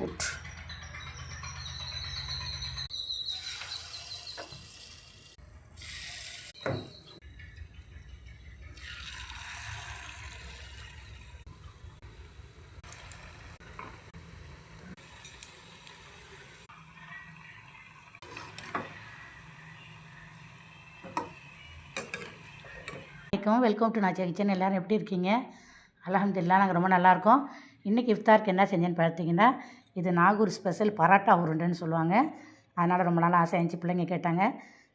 Good. Welcome to Nachiya kitchen. எல்லோரும் எப்படி இருக்கீங்க? அல்ஹம்துலில்லாஹ் நாங்கள் ரொம்ப நல்லாயிருக்கோம். இன்றைக்கி இஃப்தாருக்கு என்ன செஞ்சேன்னு பார்த்தீங்கன்னா, இது நாகூர் ஸ்பெஷல் பரோட்டா உருண்டைன்னு சொல்லுவாங்க. அதனால் ரொம்ப நாள் ஆசை இருந்துச்சு, பிள்ளைங்க கேட்டாங்க.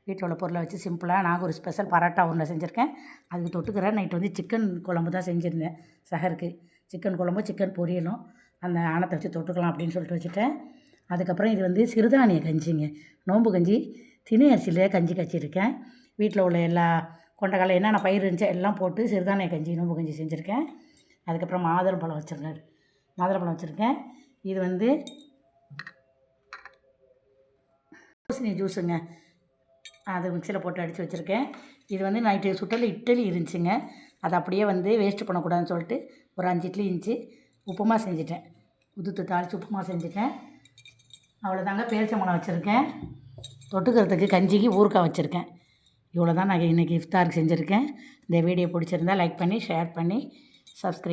வீட்டில் உள்ள பொருளை வச்சு சிம்பிளாக நாகூர் ஸ்பெஷல் பரோட்டா உருண்டை செஞ்சுருக்கேன். அதுக்கு தொட்டுக்கிறேன். நைட்டு வந்து சிக்கன் குழம்பு தான் செஞ்சுருந்தேன் சஹருக்கு. சிக்கன் குழம்பு சிக்கன் பொரியலும் அந்த ஆணத்தை வச்சு தொட்டுக்கலாம் அப்படின்னு சொல்லிட்டு வச்சுட்டேன். அதுக்கப்புறம் இது வந்து சிறுதானிய கஞ்சிங்க, நோம்பு கஞ்சி. திணை அரிசியிலே கஞ்சி கச்சிருக்கேன். வீட்டில் உள்ள எல்லா கொண்டக்கடலை என்னென்ன பயிர் இருந்துச்சு எல்லாம் போட்டு சிறுதானிய கஞ்சி நோம்பு கஞ்சி செஞ்சுருக்கேன். அதுக்கப்புறம் மாதுளம்பழம் வச்சுருக்கேன். இது வந்து பூசணி ஜூஸுங்க, அது மிக்சியில் போட்டு அடித்து வச்சுருக்கேன். இது வந்து நைட்டு சுட்டல் இட்லி இருந்துச்சுங்க, அதை அப்படியே வந்து வேஸ்ட்டு பண்ணக்கூடாதுன்னு சொல்லிட்டு ஒரு 5 இட்லி இருந்துச்சு. உப்புமா செஞ்சுட்டேன், உதுத்து தாளித்து உப்புமா செஞ்சுட்டேன். அவ்வளோதாங்க. பேரிச்சம்பழம் வச்சுருக்கேன். தொட்டுக்கிறதுக்கு கஞ்சிக்கு ஊறுகாய் வச்சுருக்கேன். இவ்வளோ தான் நான் இன்றைக்கி இஃப்தாருக்கு செஞ்சுருக்கேன். இந்த வீடியோ பிடிச்சிருந்தா லைக் பண்ணி ஷேர் பண்ணி சப்ஸ்கிரைப்